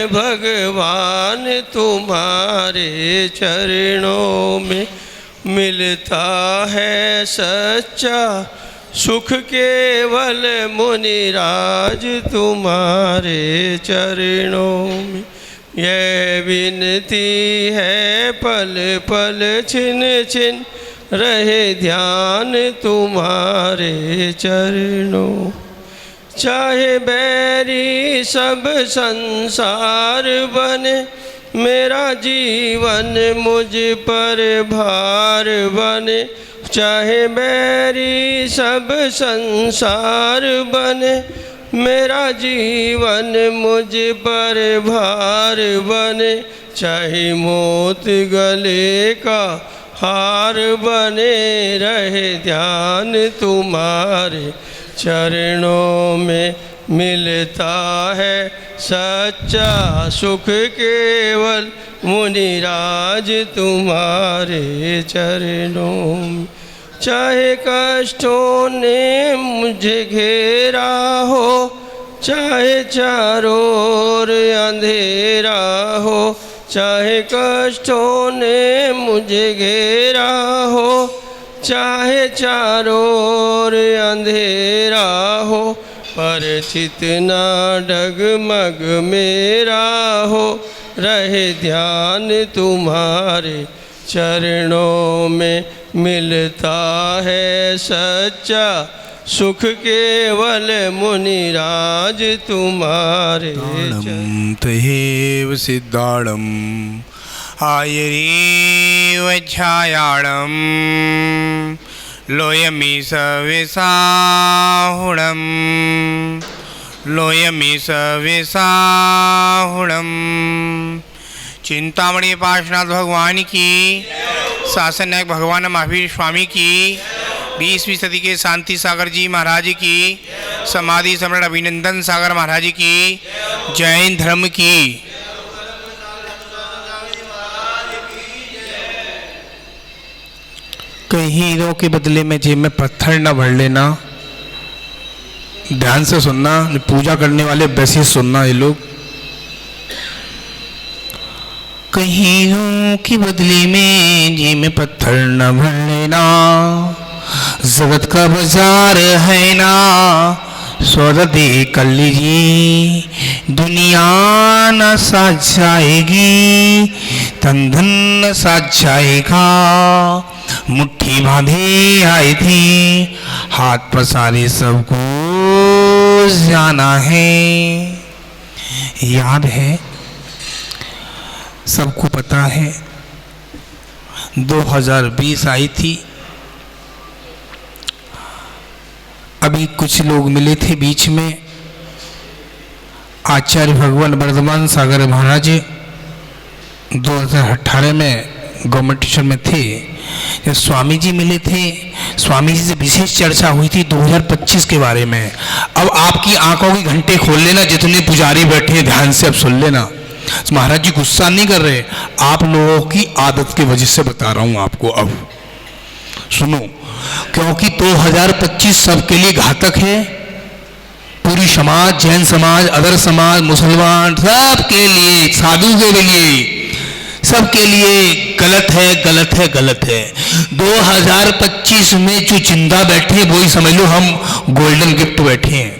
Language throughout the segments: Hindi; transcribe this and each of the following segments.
भगवान तुम्हारे चरणों में मिलता है सच्चा सुख केवल मुनिराज तुम्हारे चरणों में। यह विनती है पल पल छिन छिन रहे ध्यान तुम्हारे चरणों। चाहे बैरी सब संसार बने मेरा जीवन मुझ पर भार बने। चाहे बैरी सब संसार बने मेरा जीवन मुझ पर भार बने। चाहे मौत गले का हार बने रहे ध्यान तुम्हारे चरणों में मिलता है सच्चा सुख केवल मुनिराज तुम्हारे चरणों में। चाहे कष्टों ने मुझे घेरा हो चाहे चारों ओर अंधेरा हो। चाहे कष्टों ने मुझे घेरा हो चाहे चारों ओर अंधेरा हो। पर चितना डगमग मेरा हो रहे ध्यान तुम्हारे चरणों में मिलता है सच्चा सुख केवल मुनिराज तुम्हारे चरणों। तहेव सिद्धाणम आयरीव छायाणम लोयमी सविसाहुणम लोयमी सविसाहुणम। चिंतामणि पार्श्वनाथ भगवान की, शासन नायक भगवान महावीर स्वामी की, 20वीं सदी के शांति सागर जी महाराज की, समाधि सम्राट अभिनंदन सागर महाराज की, जैन धर्म की। कई हीरों के बदले में जेब में पत्थर न भर लेना। ध्यान से सुनना, पूजा करने वाले वैसे सुनना। ये लोग कई हीरों के बदले में जेब में पत्थर न भर लेना। जगत का बाजार है ना, सौदा दे कर लीजिए। दुनिया न साथ जाएगी, तन धन न साथ जाएगा। मुट्ठी बांधे आए थे, हाथ पसारे सबको जाना है। याद है, सबको पता है। 2020 आई थी। अभी कुछ लोग मिले थे बीच में। आचार्य भगवान वर्धमान सागर महाराज 2018 में गवर्नमेंट टीचर में थे। जब स्वामी जी मिले थे, स्वामी जी से विशेष चर्चा हुई थी 2025 के बारे में। अब आपकी आंखों की घंटे खोल लेना, जितने पुजारी बैठे हैं ध्यान से अब सुन लेना। महाराज जी गुस्सा नहीं कर रहे, आप लोगों की आदत की वजह से बता रहा हूं आपको। अब सुनो, क्योंकि 2025 सबके लिए घातक है। पूरी समाज, जैन समाज, अदर समाज, मुसलमान, सबके लिए, साधु के लिए, सबके लिए गलत है, गलत है, गलत है। 2025 में जो जिंदा बैठे वही समझ लो हम गोल्डन गिफ्ट बैठे हैं।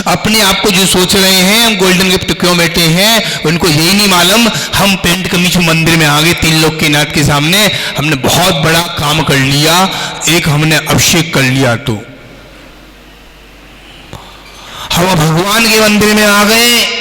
अपने आप को जो सोच रहे हैं हम गोल्डन गिफ्ट क्यों बैठे हैं, उनको यही नहीं मालूम हम पेंट कमीज मंदिर में आ गए 3 लोग के नाथ के सामने। हमने बहुत बड़ा काम कर लिया, एक हमने अभिषेक कर लिया। तो हम भगवान के मंदिर में आ गए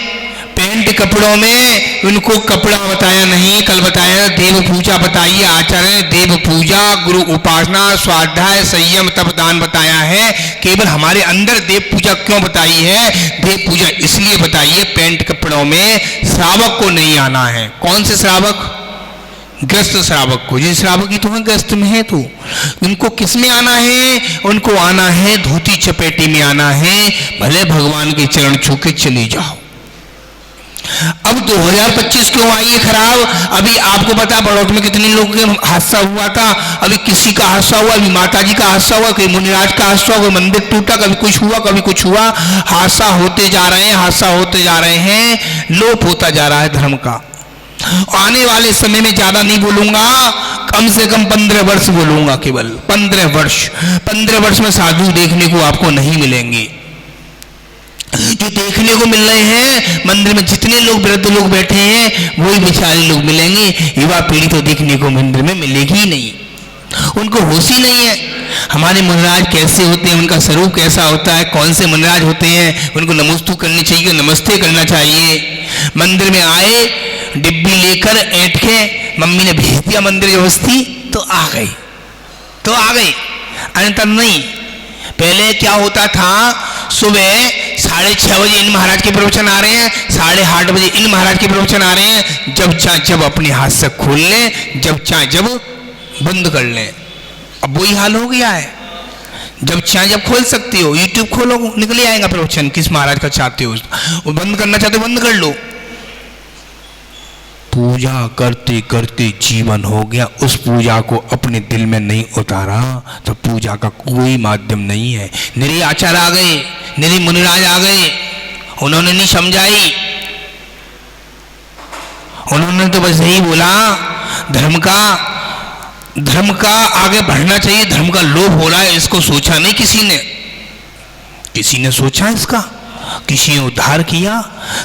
पेंट कपड़ों में। उनको कपड़ा बताया नहीं, कल बताया देव पूजा बताइए। आचार्य ने देव पूजा, गुरु उपासना, स्वाध्याय, संयम, तप, दान बताया है। केवल हमारे अंदर देव पूजा क्यों बताई है? देव पूजा इसलिए बताई है, पेंट कपड़ों में श्रावक को नहीं आना है। कौन से श्रावक? ग्रस्त श्रावक को। जिस श्रावक की तुम्हें ग्रस्त में है, तो उनको किस में आना है? उनको आना है धोती चपेटी में आना है। भले भगवान के चरण छू के चली जाओ। अब 2025 क्यों आई है खराब? अभी आपको पता बड़ौत में कितने लोगों के हादसा हुआ था, अभी किसी का हादसा हुआ, अभी माता जी का हादसा हुआ, कहीं मुनिराज का हादसा हुआ, मंदिर टूटा, कभी कुछ हुआ कभी कुछ हुआ। हादसा होते जा रहे हैं, हादसा होते जा रहे हैं, लोप होता जा रहा है धर्म का। आने वाले समय में ज्यादा नहीं बोलूंगा, कम से कम 15 वर्ष बोलूंगा, केवल 15 वर्ष। 15 वर्ष में साधु देखने को आपको नहीं मिलेंगे। जो देखने को मिल रहे हैं मंदिर में जितने लोग वृद्ध लोग बैठे हैं वही बेचारे लोग मिलेंगे, युवा पीढ़ी तो देखने को मंदिर में मिलेगी ही नहीं, उनको होश ही नहीं है। हमारे मुनिराज कैसे होते हैं, उनका स्वरूप कैसा होता है, कौन से मुनिराज होते हैं, उनको नमस्तु करनी चाहिए, नमस्ते करना चाहिए। मंदिर में आए, डिब्बी लेकर ऐंठ के मम्मी ने भेज दिया मंदिर व्यवस्थी, तो आ गई, अन्यथा नहीं। पहले क्या होता था, सुबह 6:30 बजे इन महाराज के प्रवचन आ रहे हैं, 8:30 बजे इन महाराज के प्रवचन आ रहे हैं, जब चाहे जब अपने हाथ से खोल लें, जब चाहे जब बंद कर लें। अब वही हाल हो गया है, जब चाहे जब खोल सकते हो, यूट्यूब खोलो निकल आएगा प्रवचन, किस महाराज का चाहते हो, वो बंद करना चाहते हो बंद कर लो। पूजा करते करते जीवन हो गया, उस पूजा को अपने दिल में नहीं उतारा तो पूजा का कोई माध्यम नहीं है। निरी आचार्य आ गए, निरी मुनिराज आ गए, उन्होंने नहीं समझाई, उन्होंने तो बस यही बोला धर्म का आगे बढ़ना चाहिए, धर्म का लोभ हो रहा है, इसको सोचा नहीं किसी ने सोचा इसका, किसी ने उद्धार किया।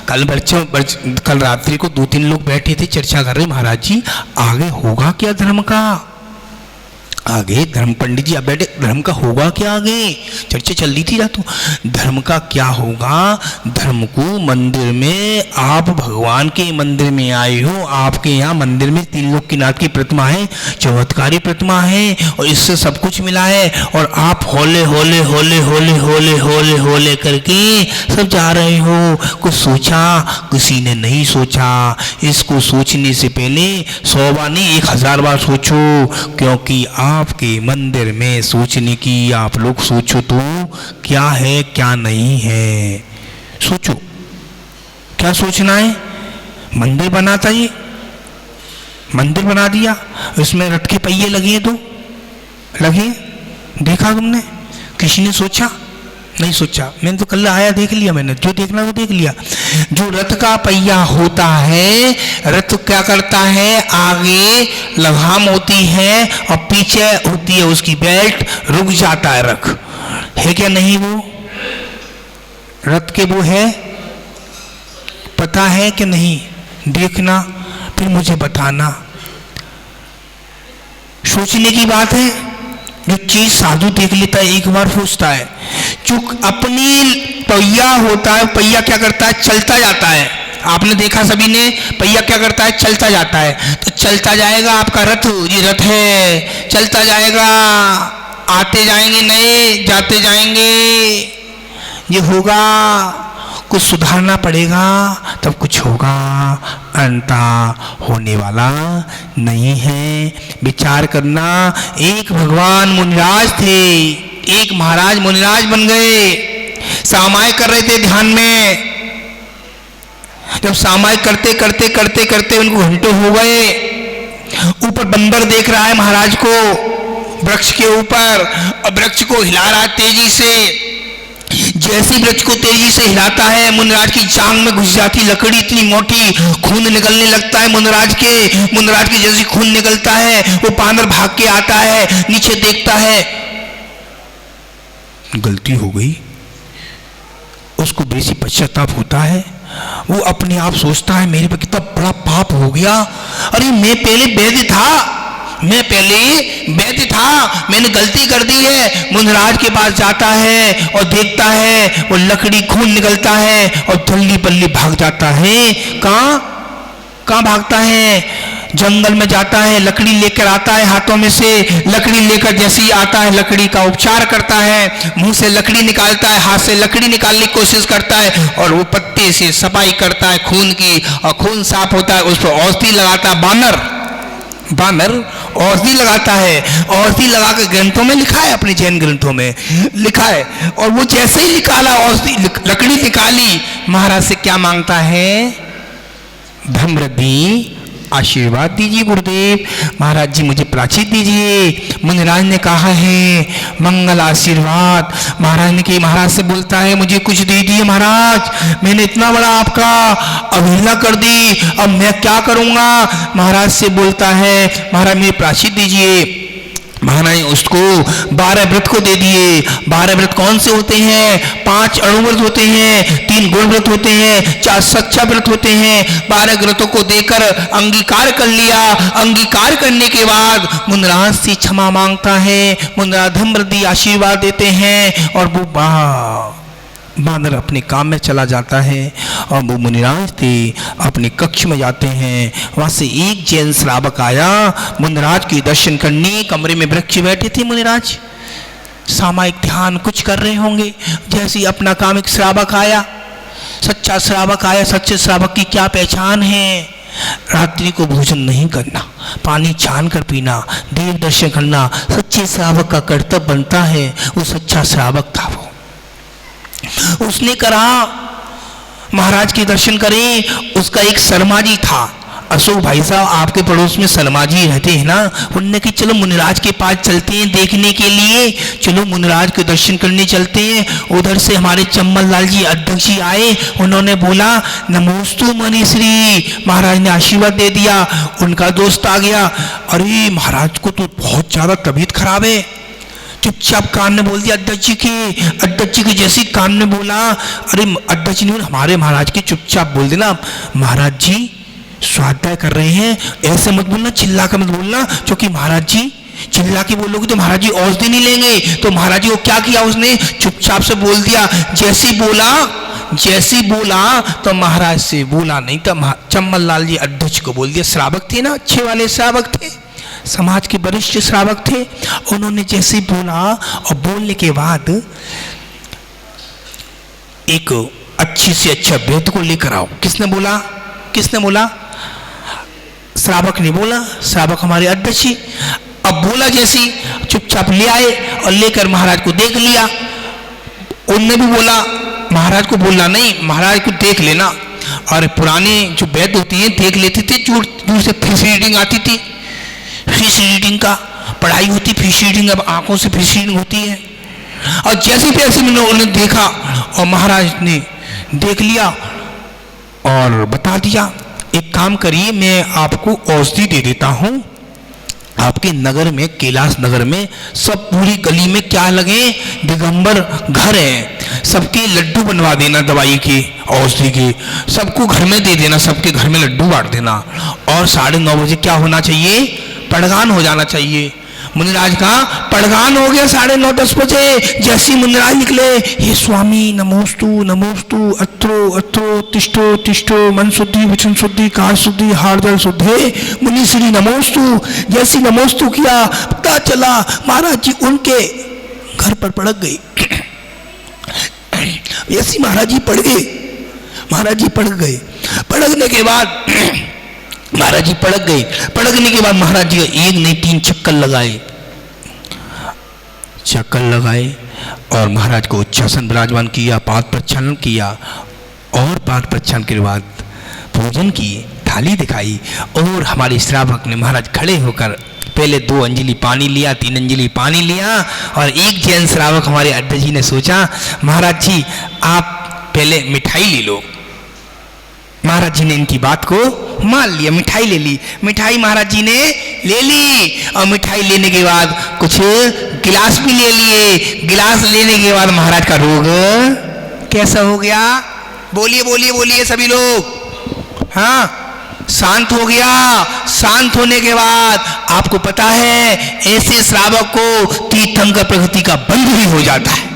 कल रात्रि को 2-3 लोग बैठे थे, चर्चा कर रहे, महाराज जी आगे होगा क्या धर्म का, आगे धर्म पंडित जी अब बैठे, धर्म का होगा क्या, आगे चर्चा चल रही थी रातों, धर्म का क्या होगा। धर्म को मंदिर में, आप भगवान के मंदिर में आए हो, आपके यहाँ मंदिर में 3 लोग की नाथ की प्रतिमा है, चमत्कारी प्रतिमा है, और इससे सब कुछ मिला है, और आप होले होले होले होले होले होले होले करके सब जा रहे हो। कुछ सोचा, किसी ने नहीं सोचा। इसको सोचने से पहले 100 बार नहीं 1000 बार सोचो, क्योंकि आपके मंदिर में सोचने की, आप लोग सोचो तो क्या है क्या नहीं है, सोचो क्या सोचना है। मंदिर बनाता, ये मंदिर बना दिया, इसमें रथ के पहिए लगे, तो लगे, देखा तुमने, किसी ने सोचा नहीं सोचा। मैंने तो कल आया देख लिया, मैंने जो देखना वो देख लिया। जो रथ का पहिया होता है, रथ क्या करता है, आगे लगाम होती है और पीछे होती है उसकी बेल्ट, रुक जाता है रथ, है क्या नहीं, वो रथ के वो है, पता है कि नहीं, देखना फिर मुझे बताना। सोचने की बात है, जो चीज साधु देख लेता है एक बार सोचता है। जो अपनी पहिया होता है, पहिया क्या करता है, चलता जाता है। आपने देखा सभी ने, पहिया क्या करता है, चलता जाता है, तो चलता जाएगा आपका रथ, ये रथ है, चलता जाएगा, आते जाएंगे नए, जाते जाएंगे, ये होगा, कुछ सुधारना पड़ेगा तब कुछ होगा, अंता होने वाला नहीं है। विचार करना, एक भगवान मुनिराज थे, एक महाराज मुनिराज बन गए, सामाय कर रहे थे ध्यान में। जब सामाय करते करते करते करते उनको घंटों हो गए, ऊपर बंदर देख रहा है महाराज को वृक्ष के ऊपर, और वृक्ष को हिला रहा है तेजी से। जैसे वृक्ष को तेजी से हिलाता है, मुनिराज की जांग में घुस जाती लकड़ी, इतनी मोटी, खून निकलने लगता है मुनिराज के जैसे खून निकलता है, वो बानर भाग के आता है, नीचे देखता है, गलती हो गई, उसको बेसी पश्चाताप होता है। वो अपने आप सोचता है मेरे पे कितना बड़ा पाप हो गया, अरे मैं पहले वैद्य था, मैंने गलती कर दी है। मुनिराज के पास जाता है और देखता है वो लकड़ी, खून निकलता है और दल्ली बल्ली भाग जाता है। कहाँ भागता है, जंगल में जाता है, लकड़ी लेकर आता है, हाथों में से लकड़ी लेकर जैसे ही आता है लकड़ी का उपचार करता है, मुंह से लकड़ी निकालता है, हाथ से लकड़ी निकालने की कोशिश करता है, और वो पत्ते से सफाई करता है खून की, और खून साफ होता है, उस पर औषधि लगाता है। बानर औषधि लगाता है, औषधि लगा के ग्रंथों में लिखा है, अपने जैन ग्रंथों में लिखा है। और वो जैसे ही निकाला, औषधि लकड़ी निकाली, महाराज से क्या मांगता है, धम्रदी आशीर्वाद दीजिए गुरुदेव। महाराज जी मुझे प्राचित दीजिए। मुनिराज ने कहा है मंगल आशीर्वाद। महाराज ने कि महाराज से बोलता है मुझे कुछ दे दिए महाराज, मैंने इतना बड़ा आपका अवहेलना कर दी, अब मैं क्या करूंगा। महाराज से बोलता है महाराज मुझे प्राचित दीजिए। महाराज ने उसको 12 व्रत को दे दिए। 12 व्रत कौन से होते हैं? 5 अणु व्रत होते हैं, 3 गुण व्रत होते हैं, 4 सच्चा व्रत होते हैं। 12 व्रतों को देकर अंगीकार कर लिया। अंगीकार करने के बाद मुनिराज से क्षमा मांगता है। मुनिराज धम्रदी आशीर्वाद देते हैं और वो बानर अपने काम में चला जाता है। और वो मुनिराज थे अपने कक्ष में जाते हैं। वहाँ से एक जैन श्रावक आया मुनिराज के दर्शन करने। कमरे में वृक्ष बैठे थे मुनिराज, सामायिक ध्यान कुछ कर रहे होंगे। जैसे ही अपना काम एक श्रावक आया, सच्चा श्रावक आया। सच्चे श्रावक की क्या पहचान है? रात्रि को भोजन नहीं करना, पानी छान कर पीना, देव दर्शन करना सच्चे श्रावक का कर्तव्य बनता है। वो सच्चा श्रावक था। वो उसने करा महाराज के दर्शन करें। उसका एक शर्मा जी था, अशोक भाई साहब आपके पड़ोस में शर्मा जी रहते हैं ना। उन्होंने कि चलो मुनिराज के पास चलते हैं देखने के लिए, चलो मुनिराज के दर्शन करने चलते हैं। उधर से हमारे चम्मल लाल जी अध्यक्ष जी आए। उन्होंने बोला नमोस्तु मुनिश्री। महाराज ने आशीर्वाद दे दिया। उनका दोस्त आ गया, अरे महाराज को तो बहुत ज़्यादा तबीयत खराब है। चुपचाप कान में बोल दिया अध्यक्ष जी के। अध्यक्ष जी के जैसे कान में बोला, अरे अध्यक्ष जी ने हमारे महाराज के चुपचाप बोल देना महाराज जी स्वाध्याय कर रहे हैं, ऐसे मत बोलना, चिल्ला कर मत बोलना, क्योंकि महाराज जी चिल्ला के बोलोगे तो महाराज जी औषधि नहीं लेंगे। तो महाराज जी को क्या किया उसने? चुपचाप से बोल दिया। जैसे बोला तो महाराज से बोला नहीं तो चम्मल लाल जी अध्यक्ष को बोल दिया। श्रावक थे ना, अच्छे वाले श्रावक थे, समाज के वरिष्ठ श्रावक थे। उन्होंने जैसे बोला और बोलने के बाद एक अच्छी से अच्छा वैद्य को लेकर आओ। किसने बोला? श्रावक ने बोला। श्रावक हमारे अध्यक्ष जी। अब बोला जैसी चुपचाप ले आए और लेकर महाराज को देख लिया। उनने भी बोला, महाराज को बोलना नहीं, महाराज को देख लेना। और पुराने जो वैद्य होते हैं देख लेते थे, दूर से फिश रीडिंग आती थी, फिश रीडिंग का पढ़ाई होती, फिश रीडिंग अब आंखों से फिश रीडिंग होती है। और जैसे तैसे मैंने उन्हें देखा और महाराज ने देख लिया और बता दिया एक काम करिए, मैं आपको औषधि दे देता हूँ। आपके नगर में, कैलाश नगर में सब पूरी गली में क्या लगे दिगंबर घर है, सबके लड्डू बनवा देना दवाई के, औषधि के, सबको घर में दे देना, सबके घर में लड्डू बांट देना। और 9:30 बजे क्या होना चाहिए? पड़गान हो जाना चाहिए। मुनिराज का पड़गान हो गया 9:30-10 बजे। जैसे मुनिराज निकले, हे स्वामी नमोस्तु नमोस्तु, अत्रो अत्रो, तिष्ठो तिष्ठो, मन शुद्धि वचन शुद्धि कार शुद्धि हार जल शुद्धे, मुनिश्री नमोस्तु। जैसी नमोस्तु किया पता चला महाराज जी उनके घर पर पड़क गई। ऐसी महाराज जी पड़ गए। महाराज जी पड़क गए। पड़कने के बाद महाराज जी पड़क गए। पड़कने के बाद महाराज जी 1 नहीं 3 चक्कर लगाए और महाराज को उच्चासन विराजमान किया, पाद प्रक्षालन किया और पाद प्रक्षालन के बाद भोजन की थाली दिखाई। और हमारे श्रावक ने महाराज खड़े होकर पहले 2 अंजलि पानी लिया, 3 अंजलि पानी लिया। और एक जैन श्रावक हमारे अड्डा जी ने सोचा महाराज जी आप पहले मिठाई ले लो। महाराज जी ने इनकी बात को मान लिया, मिठाई ले ली। मिठाई महाराज जी ने ले ली और मिठाई लेने के बाद कुछ गिलास भी ले लिए। गिलास लेने के बाद महाराज का रोग कैसा हो गया? बोलिए बोलिए बोलिए सभी लोग। हाँ, शांत हो गया। शांत होने के बाद आपको पता है ऐसे श्रावक को तीर्थंकर प्रकृति का बंध भी हो जाता है।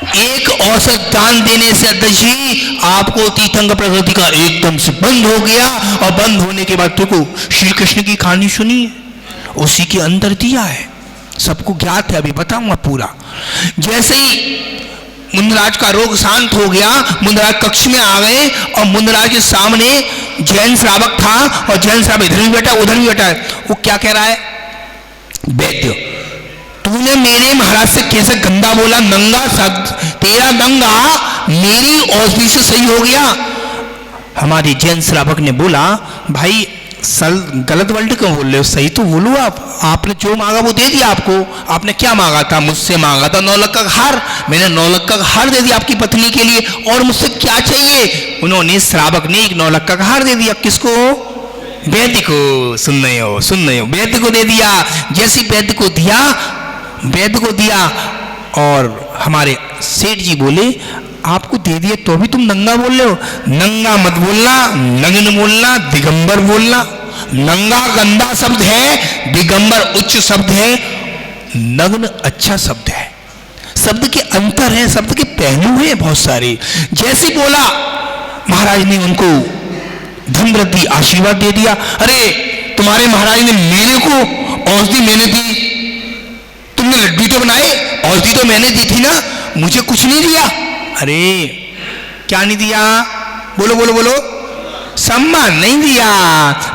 एक औसत दान देने से अध्यक्ष जी आपको तीर्थंकर प्रकृति का एकदम से बंद हो गया। और बंद होने के बाद देखो श्री कृष्ण की कहानी सुनी है, उसी के अंदर दिया है, सबको ज्ञात है, अभी बताऊंगा पूरा। जैसे ही मुनिराज का रोग शांत हो गया, मुनिराज कक्ष में आ गए और मुनिराज के सामने जैन श्रावक था और जैन श्रावक इधर भी बैठा उधर भी बैठा है। वो क्या कह रहा है? वैद्य तूने मेरे महाराज से कैसे गंदा बोला? नंगा तेरा नंगा मेरी औषधि से सही हो गया। हमारी जैन श्रावक ने बोला, भाई गलत वर्ड क्यों बोल रहे हो, सही तो बोलो आपने जो मांगा वो दे दिया आपको। आपने क्या मांगा था? मुझसे मांगा था 9 लाख का हार, मैंने 9 लाख का हार दे दिया आपकी पत्नी के लिए, और मुझसे क्या चाहिए? उन्होंने श्रावक ने एक 9 लाख का हार दे दिया। किसको? वैद्य को। सुन रहे हो, वैद्य को दे दिया। जैसे वैद्य को दिया और हमारे सेठ जी बोले, आपको दे दिया तो भी तुम नंगा बोल रहे हो। नंगा मत बोलना, नग्न बोलना, दिगंबर बोलना। नंगा गंदा शब्द है, दिगंबर उच्च शब्द है, नग्न अच्छा शब्द है। शब्द के अंतर है, शब्द के पहलू हैं बहुत सारे। जैसे बोला, महाराज ने उनको धन वृद्धि आशीर्वाद दे दिया। अरे तुम्हारे महाराज ने मेरे को औषधि मैंने दी, तुमने लड्डू तो बनाए, औषधि तो मैंने दी थी ना, मुझे कुछ नहीं दिया। अरे क्या नहीं दिया? बोलो बोलो बोलो। सम्मान नहीं दिया,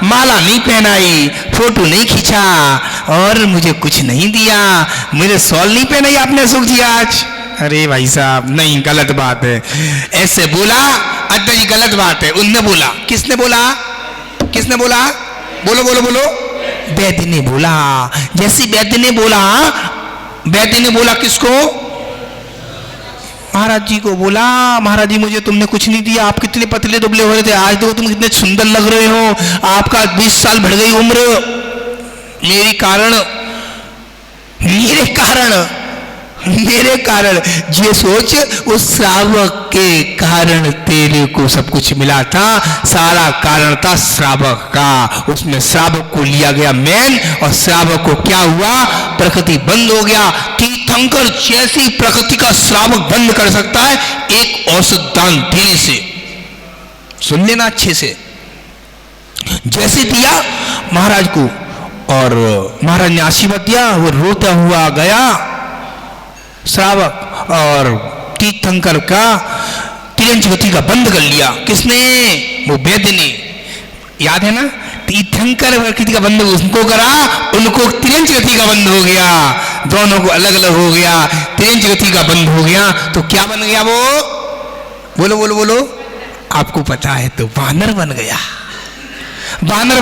माला नहीं पहनाई, फोटो नहीं खींचा, और मुझे कुछ नहीं दिया। मेरे सॉल नहीं पहनाई आपने अशोक जी आज। अरे भाई साहब, नहीं, गलत बात है। ऐसे बोला अड्डा जी, गलत बात है। उनने बोला, किसने बोला? बोलो बोलो बोलो। वैद्य ने बोला। जैसे वैद्य ने बोला किसको? महाराज जी को बोला, महाराज जी मुझे तुमने कुछ नहीं दिया, आप कितने पतले दुबले हो रहे थे, आज देखो तुम कितने सुंदर लग रहे हो, आपका 20 साल बढ़ गई उम्र, मेरे कारण। ये सोच, उस श्रावक के कारण तेरे को सब कुछ मिला था, सारा कारण था श्रावक का। उसमें श्रावक को लिया गया मैन, और श्रावक को क्या हुआ? प्रकृति बंद हो गया। तीर्थंकर जैसी प्रकृति का श्रावक बंद कर सकता है एक औषध दान देने से। सुन लेना अच्छे से। जैसे दिया महाराज को, और महाराज ने आशीर्वाद दिया, वो रोता हुआ गया श्रावक, और तीर्थंकर का तिरंज गति का बंद कर लिया। किसने? वो वैद्य ने। याद है ना? तीर्थंकर प्रकृति का बंद उसको करा, उनको तिरंज गति का बंद हो गया, दोनों को अलग अलग हो गया, तिरंज गति का बंद हो गया। तो क्या बन गया वो? बोलो बोलो बोलो। आपको पता है तो बानर बन गया। बानर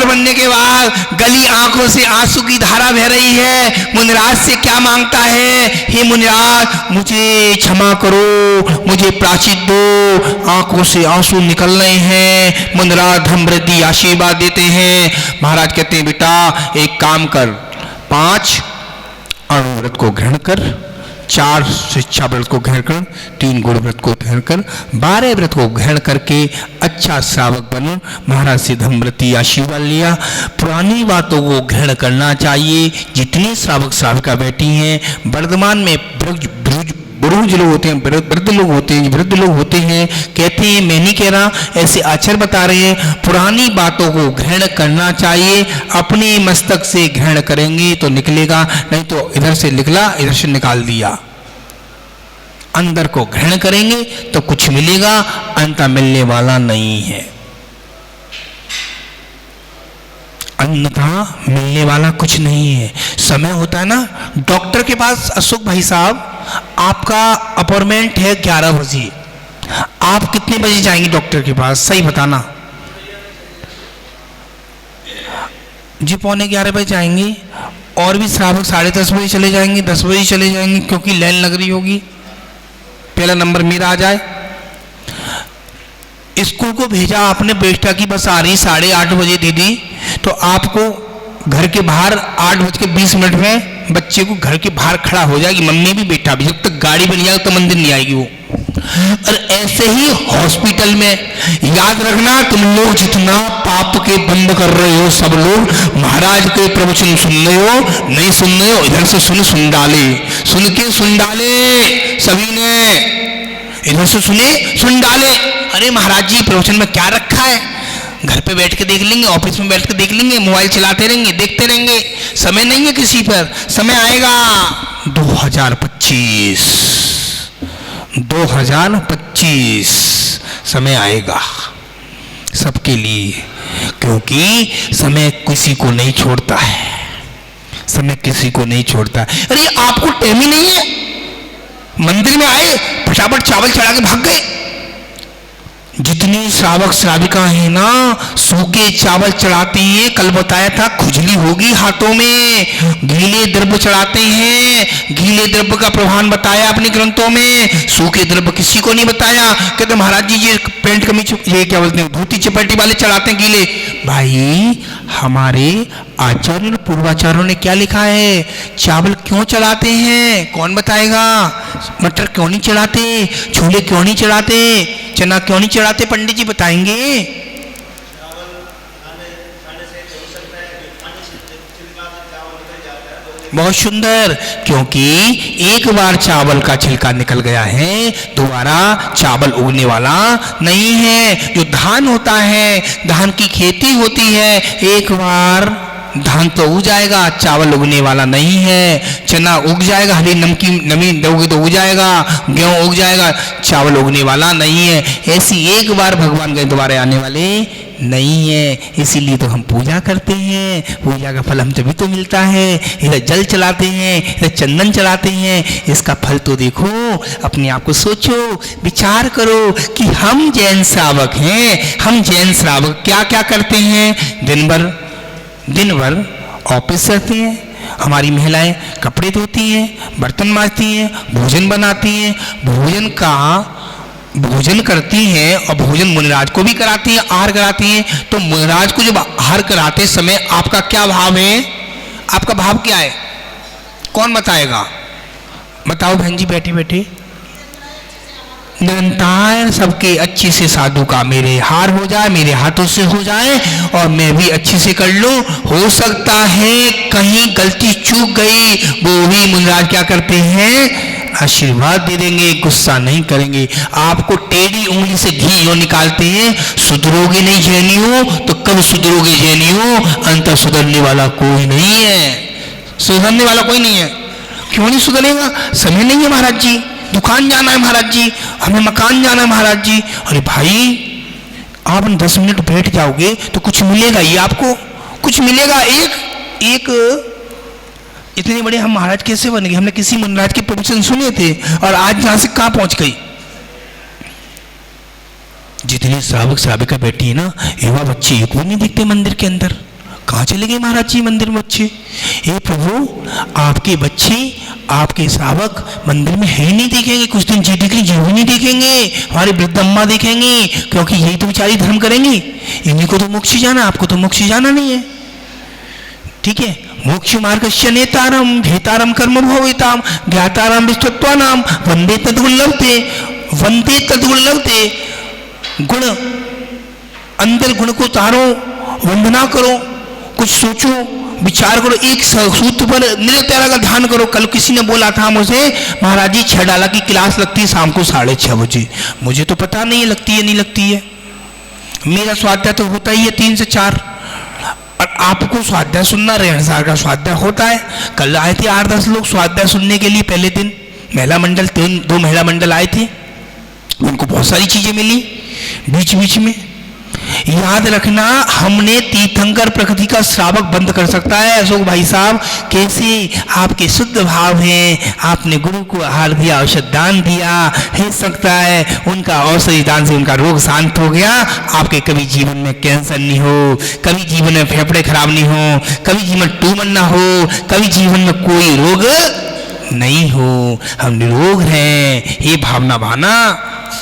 बनने के बाद गली आंखों से आंसू की धारा बह रही है। मुनिराज से क्या मांगता है? हे मुनिराज, मुझे क्षमा करो, मुझे प्रायश्चित दो। आंखों से आंसू निकल रहे हैं। मुनिराज धन वृद्धि आशीर्वाद देते हैं। महाराज कहते हैं, बेटा एक काम कर, 5 अणु व्रत को ग्रहण कर, 4 शिक्षा व्रत को ग्रहण कर, 3 गुण व्रत को ग्रहण कर, 12 व्रत को ग्रहण करके अच्छा श्रावक बनो। महाराज से धन वृद्धि आशीर्वाद लिया। पुरानी बातों को ग्रहण करना चाहिए। जितने श्रावक श्राविका बैठी हैं, वर्तमान में बुजुर्ग लोग होते हैं, वृद्ध लोग होते हैं, कहते हैं, मैं नहीं कह रहा, ऐसे आचार्य बता रहे हैं, पुरानी बातों को ग्रहण करना चाहिए। अपने मस्तक से ग्रहण करेंगे तो निकलेगा, नहीं तो इधर से निकला, इधर से निकाल दिया। अंदर को ग्रहण करेंगे तो कुछ मिलेगा, अन्यथा मिलने वाला नहीं है। अन्यथा मिलने वाला कुछ नहीं है। समय होता है ना, डॉक्टर के पास, अशोक भाई साहब आपका अपॉइंटमेंट है 11 बजे, आप कितने बजे जाएंगे डॉक्टर के पास? सही बताना जी। 11:15 बजे जाएंगे, और भी श्रावक 10:30 बजे चले जाएंगे, 10 बजे चले जाएंगे, क्योंकि लाइन लग रही होगी, पहला नंबर मेरा आ जाए। स्कूल को भेजा आपने, बेटा की बस आ रही 8:30 बजे दीदी, तो आपको घर के बाहर 8:20 में बच्चे को घर के बाहर खड़ा हो जाएगी, मम्मी भी बेटा भी, जब तक गाड़ी बन जाएगी तो मंदिर नहीं आएगी वो। और ऐसे ही हॉस्पिटल में, याद रखना, तुम लोग जितना पाप के बंद कर रहे हो, सब लोग महाराज के प्रवचन सुन रहे हो, नहीं सुन रहे हो, इधर से सुन डाले सभी ने, इधर से सुन डाले। अरे महाराज जी प्रवचन में क्या रखा है? घर पे बैठ के देख लेंगे, ऑफिस में बैठ के देख लेंगे, मोबाइल चलाते रहेंगे, देखते रहेंगे, समय नहीं है किसी पर। समय आएगा 2025 समय आएगा सबके लिए, क्योंकि समय किसी को नहीं छोड़ता है, समय किसी को नहीं छोड़ता है। अरे आपको टाइम ही नहीं है, मंदिर में आए फटाफट चावल चढ़ा के भाग गए, जितनी श्रावक श्राविका है ना, सूखे चावल चढ़ाते हैं, कल बताया था खुजली होगी हाथों में, गीले द्रव्य चढ़ाते हैं, गीले द्रव्य का प्रभाव बताया अपने ग्रंथों में, सूखे द्रव्य किसी को नहीं बताया। कहते महाराज जी ये पेंट कमीज, ये क्या बोलते हैं, धोती चपाटी वाले चढ़ाते हैं गीले। भाई हमारे आचार्य और पूर्वाचार्यों ने क्या लिखा है, चावल क्यों चढ़ाते हैं कौन बताएगा, मटर क्यों नहीं चढ़ाते, छोले क्यों नहीं चढ़ाते, चना क्यों नहीं चढ़ाते, पंडित जी बताएंगे। बहुत सुंदर, क्योंकि एक बार चावल का छिलका निकल गया है, दोबारा चावल उगने वाला नहीं है। जो धान होता है, धान की खेती होती है, एक बार धान तो उग जाएगा, चावल उगने वाला नहीं है। चना उग जाएगा, हरी नमकीन नमी दोगे तो उग जाएगा, गेहूं उग जाएगा, चावल उगने वाला नहीं है। ऐसी एक बार भगवान के दोबारा आने वाले नहीं है। इसीलिए तो हम पूजा करते हैं, पूजा का फल हम तभी तो मिलता है। इधर जल चलाते हैं, इधर चंदन चलाते हैं, इसका फल तो देखो, अपने आप को सोचो, विचार करो कि हम जैन श्रावक हैं। हम जैन श्रावक क्या क्या करते हैं, दिन भर ऑफिस रहते हैं, हमारी महिलाएं कपड़े धोती हैं, बर्तन मांजती हैं, भोजन बनाती हैं, भोजन करती हैं और भोजन मुनिराज को भी कराती हैं, आहार कराती हैं। तो मुनिराज को जब आहार कराते समय आपका क्या भाव है, आपका भाव क्या है, कौन बताएगा, बताओ बहन जी बैठे बैठे। निरंतर सबके अच्छे से साधु का मेरे हार हो जाए, मेरे हाथों से हो जाए और मैं भी अच्छे से कर लूं। हो सकता है कहीं गलती चूक गई, वो भी मुनिराज क्या करते हैं, आशीर्वाद दे देंगे, गुस्सा नहीं करेंगे। आपको टेढ़ी उंगली से घी जो निकालते हैं, सुधरोगे नहीं जैनियों तो कब सुधरोगे जैनियों, अंत सुधरने वाला कोई नहीं है, सुधरने वाला कोई नहीं है। क्यों नहीं सुधरेगा, समय नहीं है महाराज जी, दुकान जाना है महाराज जी, हमें मकान जाना है महाराज जी। अरे भाई आप 10 मिनट बैठ जाओगे तो कुछ मिलेगा ही, आपको कुछ मिलेगा। एक इतने बड़े हम महाराज कैसे बन गए, हमने किसी मुनिराज के प्रवचन सुने थे और आज यहां से कहां पहुंच गई। जितने श्रावक श्राविका बैठी है ना, एवं बच्चे एक भी नहीं दिखते मंदिर के अंदर, कहां चले गए महाराज जी मंदिर में बच्चे। हे प्रभु आपके बच्चे, आपके श्रावक मंदिर में है नहीं दिखेंगे, कुछ दिन जी दिखेंगे, जी भी नहीं दिखेंगे, हमारी वृद्ध अम्मा दिखेंगी, क्योंकि यही तो बेचारी धर्म करेंगी, इन्हीं को तो मोक्ष जाना, आपको तो मोक्ष जाना नहीं है। ठीक है, मोक्ष मार्गस्य नेतारम भेतारम कर्म भविताम ज्ञातारम विस्तत्वानाम वंदे तदुर्लभते, वंदे तदुर्लभते। गुण, अंदर गुण को तारो, वंदना करो, कुछ सोचो, विचार करो, एक सूत्र पर निरंतर का ध्यान करो। कल किसी ने बोला था मुझे, महाराज जी 6 डाला की क्लास लगती है शाम को 6:30 बजे। मुझे तो पता नहीं है लगती है नहीं लगती है, मेरा स्वाध्याय तो होता ही है 3 से 4, और आपको स्वाध्याय सुनना, रेणसार का स्वाध्याय होता है। कल आए थे 8-10 लोग स्वाध्याय सुनने के लिए, पहले दिन महिला मंडल 2 महिला मंडल आए थे, उनको बहुत सारी चीजें मिली बीच बीच में। याद रखना, हमने तीर्थंकर प्रकृति का श्रावक बंद कर सकता है। अशोक भाई साहब कैसे आपके शुद्ध भाव हैं, आपने गुरु को आहार दिया, औषध दान दिया, हो सकता है उनका औषधि दान से उनका रोग शांत हो गया, आपके कभी जीवन में कैंसर नहीं हो, कभी जीवन में फेफड़े खराब नहीं हो, कभी जीवन ट्यूमर ना हो, कभी जीवन में कोई रोग नहीं हो, हम निरोग हैं। ये भावना भाना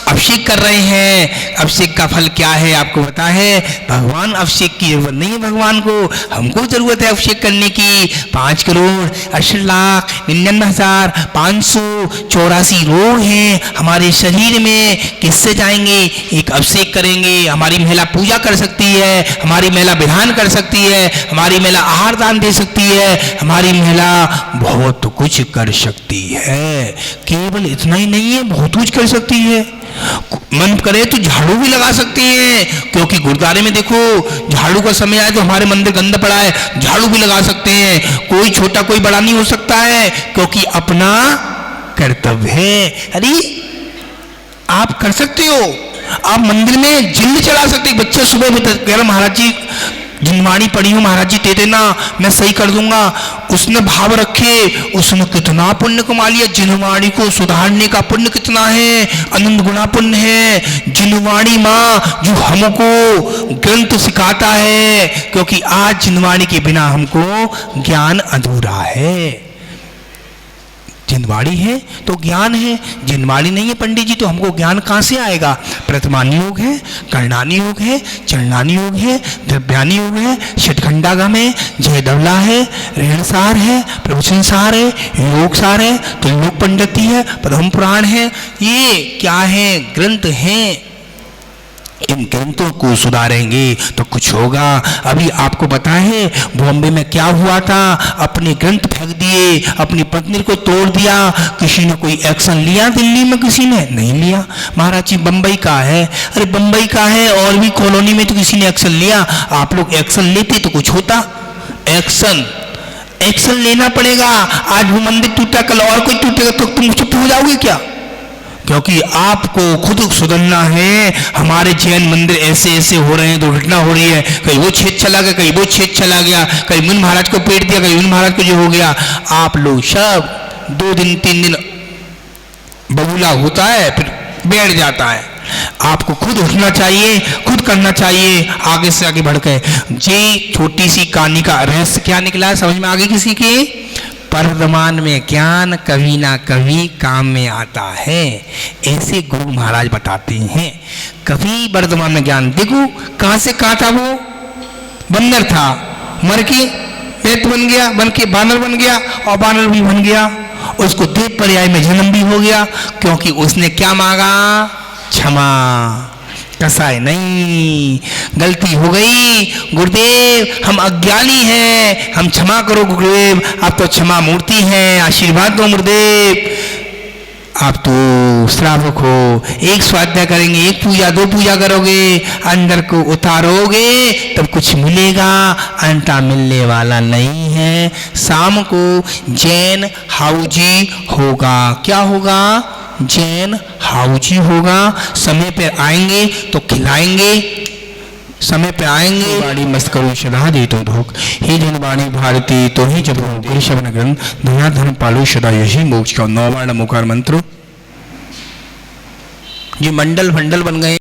अभिषेक कर रहे हैं। अभिषेक का फल क्या है आपको पता है, भगवान अभिषेक की जरूरत नहीं है, भगवान को हमको जरूरत है अभिषेक करने की। 5,99,584 रोग हैं हमारे शरीर में, किससे जाएंगे, एक अभिषेक करेंगे। हमारी महिला पूजा कर सकती है, हमारी महिला विधान कर सकती है, हमारी महिला आहार दान दे सकती है, हमारी महिला बहुत कुछ कर सकती है। केवल इतना ही नहीं है, बहुत कुछ कर सकती है। मन करे तो झाड़ू भी लगा सकती हैं, क्योंकि गुरुद्वारे में देखो झाड़ू का समय आए तो हमारे मंदिर गंदा पड़ा है, झाड़ू भी लगा सकते हैं। कोई छोटा कोई बड़ा नहीं हो सकता है, क्योंकि अपना कर्तव्य है। अरे आप कर सकते हो, आप मंदिर में जिल्द चढ़ा सकते। बच्चे सुबह कह रहे महाराज जी जिनवाणी पढ़ी हूँ महाराज जी दे देना, मैं सही कर दूंगा। उसने भाव रखे, उसने कितना पुण्य कमा लिया। जिनवाणी को सुधारने का पुण्य कितना है, अनंत गुना पुण्य है। जिनवाणी माँ जो हमको ग्रंथ सिखाता है, क्योंकि आज जिनवाणी के बिना हमको ज्ञान अधूरा है। जिनवाणी है तो ज्ञान है, जिनवाणी नहीं है पंडित जी तो हमको ज्ञान कहाँ से आएगा। प्रथमानी योग है, कर्णानी योग है, चरणानी योग है, द्रव्यानी योग है, षटखंडागम है, जयदवला है, रेणसार है, प्रवचन सार है, योग सार है, तो लोक पंडिती है, प्रथम पुराण है। ये क्या है, ग्रंथ हैं। इन ग्रंथों को सुधारेंगे तो कुछ होगा। अभी आपको पता है बॉम्बे में क्या हुआ था, अपने ग्रंथ फेंक दिए, अपनी पत्नी को तोड़ दिया। किसी ने कोई एक्शन लिया? दिल्ली में किसी ने नहीं लिया। महाराज जी बम्बई का है, अरे बम्बई का है और भी कॉलोनी में तो किसी ने एक्शन लिया। आप लोग एक्शन लेते तो कुछ होता। एक्शन लेना पड़ेगा। आज वो मंदिर टूटा, कल और कोई टूटेगा तो तुम चुप हो जाओगे क्या? क्योंकि आपको खुद सुधरना है। हमारे जैन मंदिर ऐसे ऐसे हो रहे हैं, दुर्घटना हो रही है, कहीं वो छेद चला गया, कहीं वो छेद चला गया, कहीं मुन महाराज को पेट दिया, कहीं मुन महाराज को जो हो गया। आप लोग सब 2 दिन 3 दिन बबूला होता है, फिर बैठ जाता है। आपको खुद उठना चाहिए, खुद करना चाहिए, आगे से आगे बढ़ गए। जी छोटी सी कहानी का रहस्य क्या निकला है, समझ में आगे किसी के? वर्तमान में ज्ञान कभी ना कभी काम में आता है, ऐसे गुरु महाराज बताते हैं। कभी वर्तमान में ज्ञान, देखो कहां से कहा था वो, बंदर था, मर के दैत्य बन गया, बन के बानर बन गया, और बानर भी बन गया। उसको देव पर्याय में जन्म भी हो गया, क्योंकि उसने क्या मांगा? क्षमा। कसाय नहीं, गलती हो गई गुरुदेव, हम अज्ञानी हैं, हम क्षमा करो गुरुदेव, आप तो क्षमा मूर्ति हैं, आशीर्वाद दो गुरुदेव। आप तो श्रावक हो, एक स्वाध्याय करेंगे, एक पूजा 2 पूजा करोगे, अंदर को उतारोगे तब कुछ मिलेगा, अंता मिलने वाला नहीं है। शाम को जैन हाउजी होगा। क्या होगा? जैन हाउजी होगा। समय पर आएंगे तो खिलाएंगे, समय पे आएंगे। वाणी मस्त करो सदा दे तो धोख, हे जन वाणी भारती तो ही जब शबन ग्रंथ धना धर्म पालो सदा यही मोक्ष का 9 बार नमोकार मंत्र। ये मंडल भंडल बन गए।